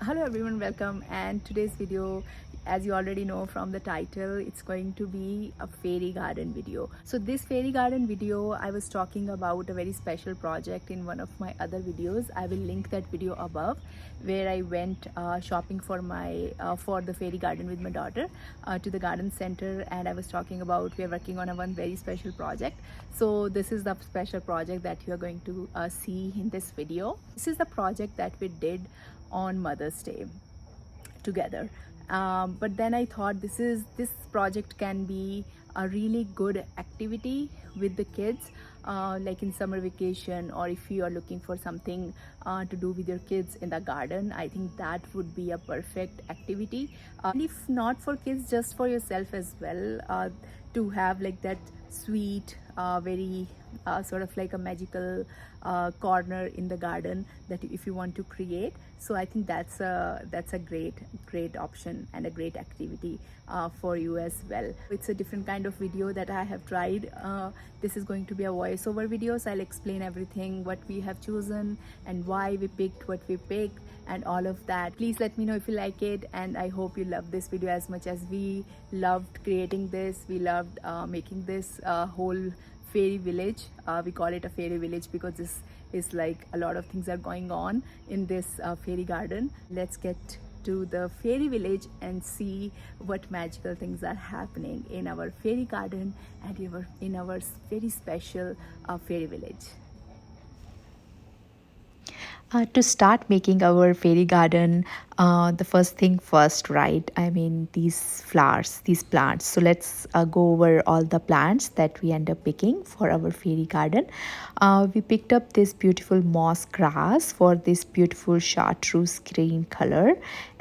Hello everyone, welcome. And today's video, as you already know from the title, it's going to be a fairy garden video. So this fairy garden video, I was talking about a very special project in one of my other videos. I will link that video above, where I went shopping for the fairy garden with my daughter to the garden center, and I was talking about we are working on one very special project. So this is the special project that you are going to see in this video. This is the project that we did on Mother's Day together. But then I thought this project can be a really good activity with the kids, like in summer vacation, or if you are looking for something to do with your kids in the garden. I think that would be a perfect activity, and if not for kids, just for yourself as well, to have like that sweet, very sort of like a magical corner in the garden that if you want to create. So I think that's a great option and a great activity for you as well. It's a different kind of video that I have tried. This is going to be a voiceover video, so I'll explain everything, what we have chosen and why we picked what we picked and all of that. Please let me know if you like it, and I hope you love this video as much as we loved creating this. We loved making this whole fairy village. We call it a fairy village because this is like a lot of things are going on in this fairy garden. Let's get to the fairy village and see what magical things are happening in our fairy garden and in our very special fairy village. To start making our fairy garden, the first thing first, right? I mean, these flowers, these plants. So let's go over all the plants that we end up picking for our fairy garden. We picked up this beautiful moss grass for this beautiful chartreuse green color.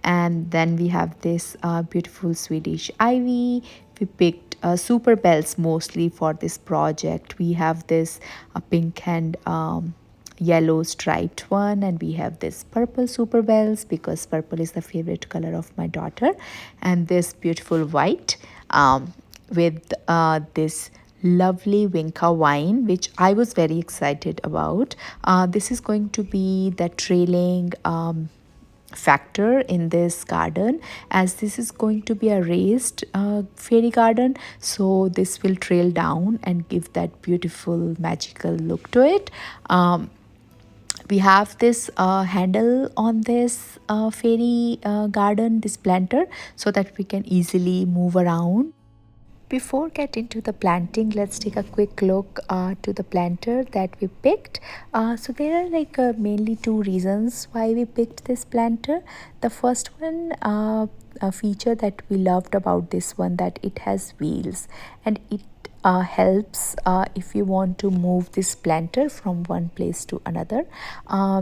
And then we have this beautiful Swedish ivy. We picked super bells mostly for this project. We have this pink and yellow striped one, and we have this purple super bells because purple is the favorite color of my daughter, and this beautiful white with this lovely Winca wine, which I was very excited about. This is going to be the trailing factor in this garden, as this is going to be a raised fairy garden, so this will trail down and give that beautiful magical look to it. We have this handle on this fairy garden, this planter, so that we can easily move around. Before getting to the planting, let's take a quick look to the planter that we picked. So there are like mainly two reasons why we picked this planter. The first one, a feature that we loved about this one, that it has wheels, and it helps if you want to move this planter from one place to another,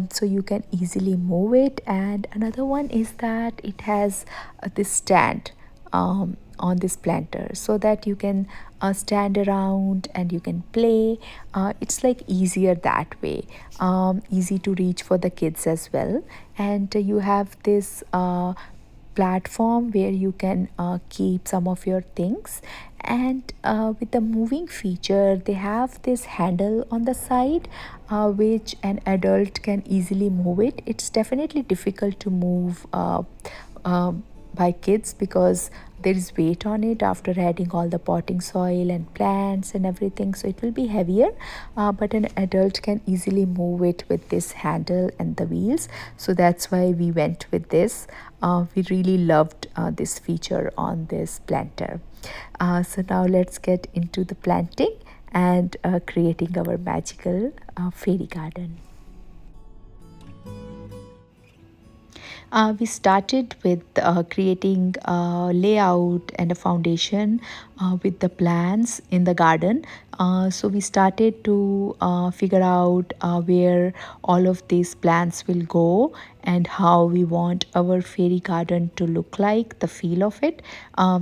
so you can easily move it. And another one is that it has this stand on this planter, so that you can stand around and you can play. It's like easier that way, easy to reach for the kids as well. And you have this platform where you can keep some of your things. And with the moving feature, they have this handle on the side, which an adult can easily move it. It's definitely difficult to move by kids because there is weight on it after adding all the potting soil and plants and everything, so it will be heavier, but an adult can easily move it with this handle and the wheels. So that's why we went with this. We really loved this feature on this planter. So now let's get into the planting and creating our magical fairy garden. We started with creating a layout and a foundation with the plants in the garden. So we started to figure out where all of these plants will go and how we want our fairy garden to look like, the feel of it.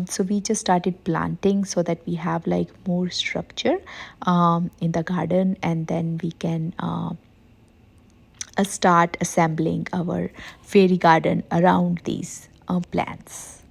So we just started planting so that we have like more structure in the garden, and then we can start assembling our fairy garden around these plants.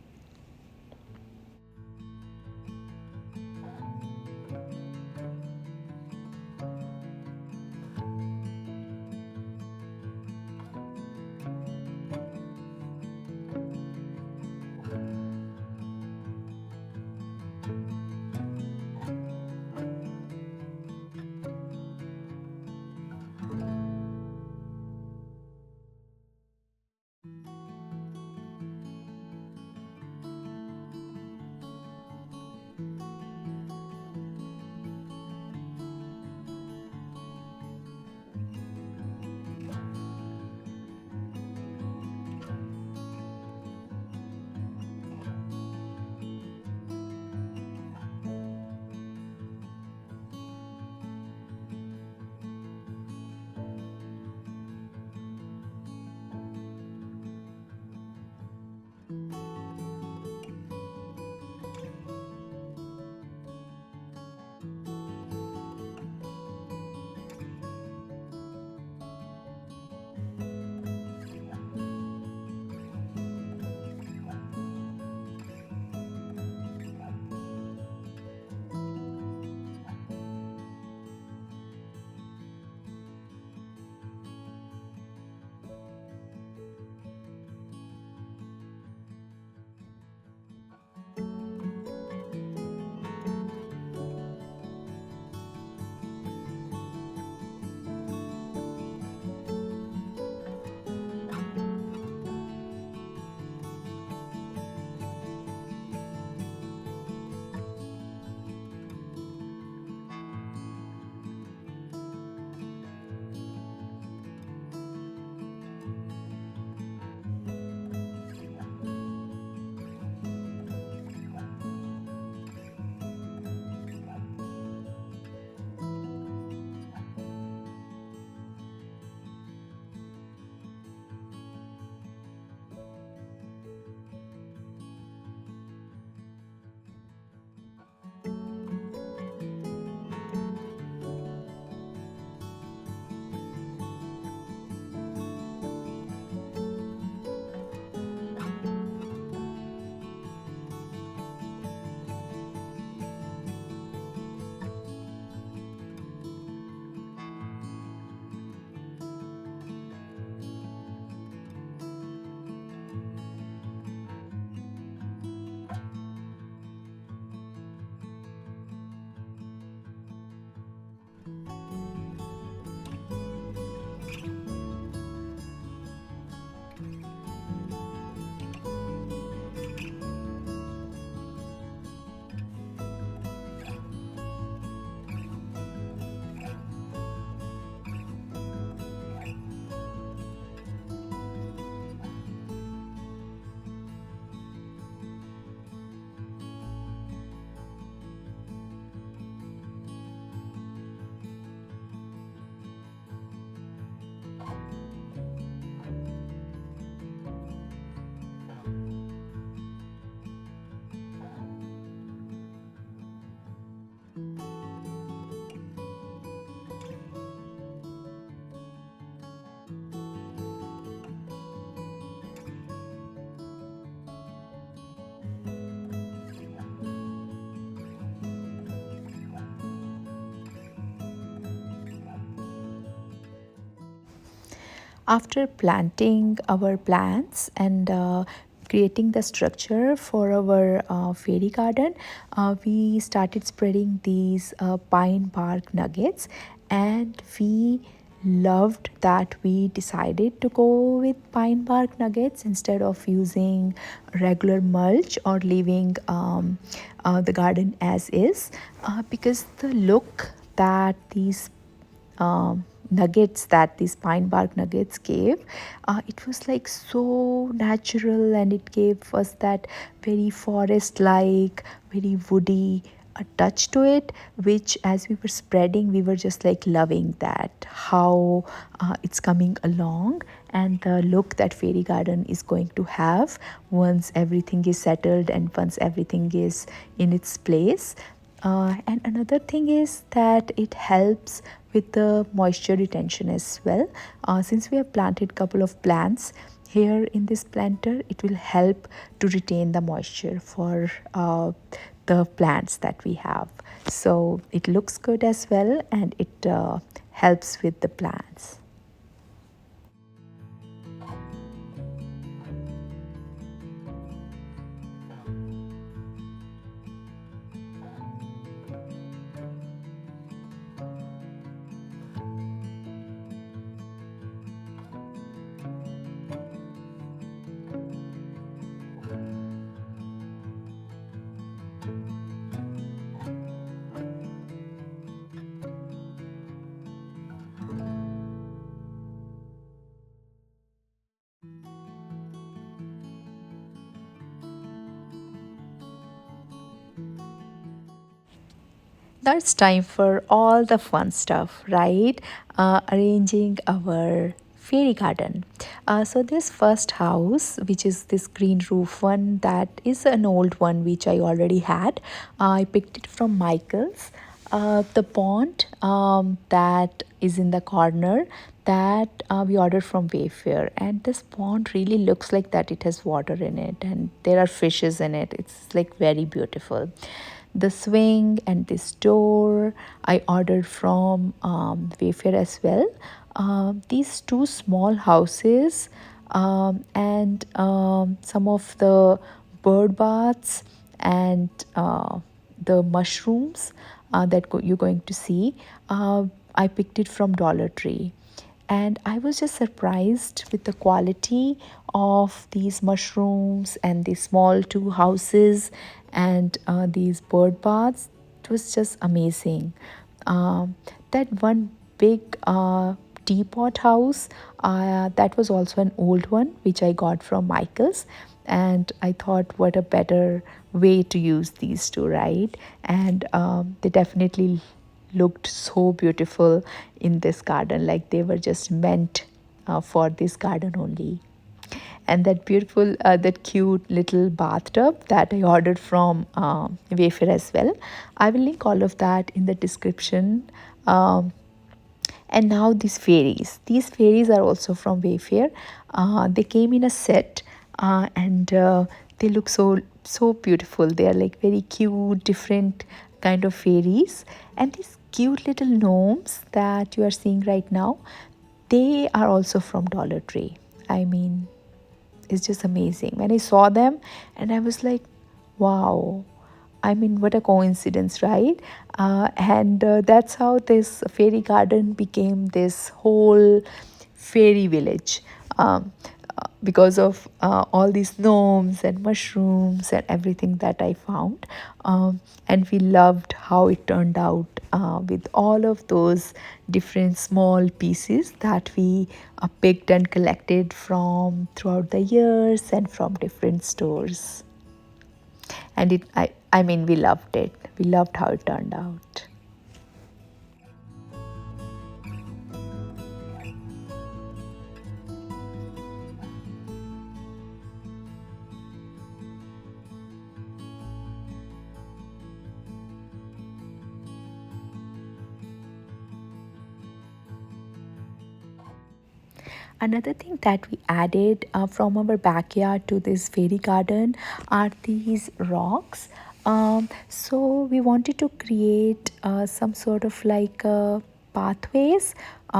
After planting our plants and creating the structure for our fairy garden, we started spreading these pine bark nuggets, and we loved that we decided to go with pine bark nuggets instead of using regular mulch or leaving the garden as is, because the look that these nuggets, that these pine bark nuggets gave, it was like so natural, and it gave us that very forest like, very woody a touch to it, which as we were spreading, we were just like loving that how it's coming along, and the look that fairy garden is going to have once everything is settled and once everything is in its place. And another thing is that it helps with the moisture retention as well. Since we have planted couple of plants here in this planter, it will help to retain the moisture for the plants that we have. So it looks good as well, and it helps with the plants. Now it's time for all the fun stuff, right? Arranging our fairy garden. So this first house, which is this green roof one, that is an old one which I already had. I picked it from Michael's. The pond that is in the corner, that we ordered from Wayfair, and this pond really looks like that it has water in it and there are fishes in it. It's like very beautiful. The swing and this door I ordered from Wayfair as well. These two small houses and some of the bird baths and the mushrooms that you're going to see. I picked it from Dollar Tree, and I was just surprised with the quality of these mushrooms and these small two houses and these bird baths. It was just amazing. That one big teapot house, that was also an old one which I got from Michael's, and I thought what a better way to use these two, right? And they definitely looked so beautiful in this garden, like they were just meant for this garden only. And that beautiful, that cute little bathtub that I ordered from Wayfair as well. I will link all of that in the description. And now these fairies are also from Wayfair. They came in a set, and they look so beautiful. They are like very cute, different kind of fairies. And these cute little gnomes that you are seeing right now, they are also from Dollar Tree. I mean, it's just amazing. When I saw them, and I was like, wow. I mean, what a coincidence, right? And that's how this fairy garden became this whole fairy village. Because of all these gnomes and mushrooms and everything that I found. And we loved how it turned out with all of those different small pieces that we picked and collected from throughout the years and from different stores. And I mean, we loved it. We loved how it turned out. Another thing that we added from our backyard to this fairy garden are these rocks. So we wanted to create some sort of like pathways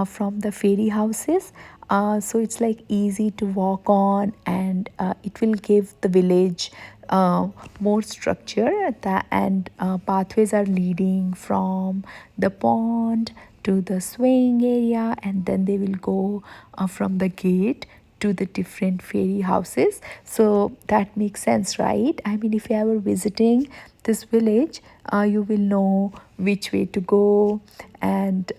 from the fairy houses. So it's like easy to walk on, and it will give the village more structure. And pathways are leading from the pond to the swing area, and then they will go from the gate to the different fairy houses. So that makes sense, right? I mean, if you ever visiting this village, you will know which way to go, and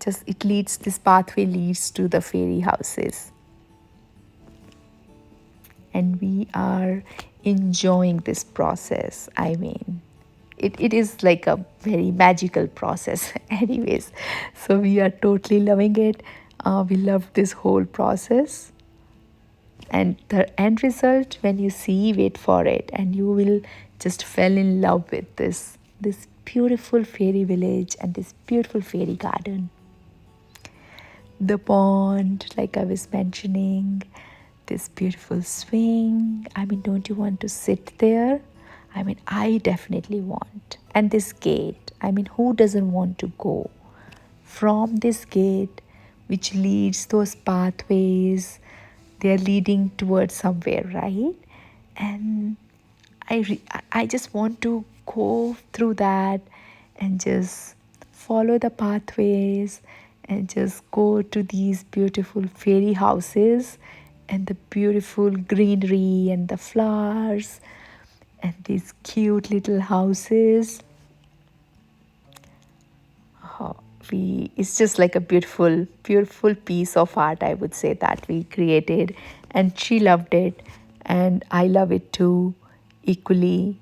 just it leads, this pathway leads to the fairy houses. And we are enjoying this process. I mean, it is like a very magical process anyways, so we are totally loving it. We love this whole process, and the end result, when you see, wait for it, and you will just fall in love with this beautiful fairy village and this beautiful fairy garden. The pond, like I was mentioning, this beautiful swing. I mean, don't you want to sit there? I mean, I definitely want. And this gate, I mean, who doesn't want to go from this gate, which leads those pathways? They're leading towards somewhere, right? And I just want to go through that and just follow the pathways and just go to these beautiful fairy houses and the beautiful greenery and the flowers and these cute little houses. Oh, we it's just like a beautiful piece of art, I would say, that we created, and she loved it and I love it too, equally.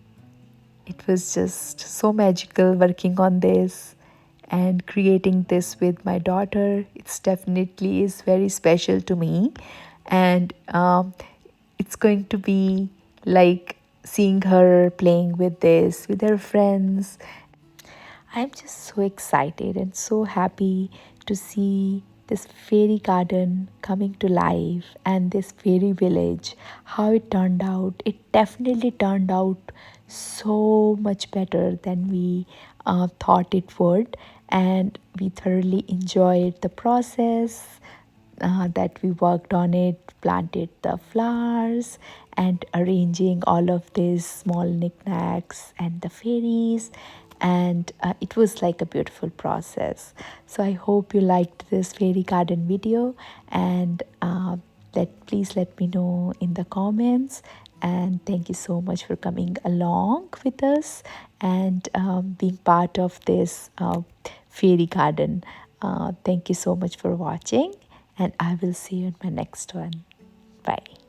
It was just so magical working on this and creating this with my daughter. It's definitely is very special to me, and it's going to be like seeing her playing with this with her friends. I'm just so excited and so happy to see this fairy garden coming to life and this fairy village, how it turned out. It definitely turned out so much better than we thought it would, and we thoroughly enjoyed the process that we worked on it, planted the flowers, and arranging all of these small knickknacks and the fairies. And it was like a beautiful process. So I hope you liked this fairy garden video, and please let me know in the comments. And thank you so much for coming along with us and being part of this fairy garden. Thank you so much for watching, and I will see you in my next one. Bye.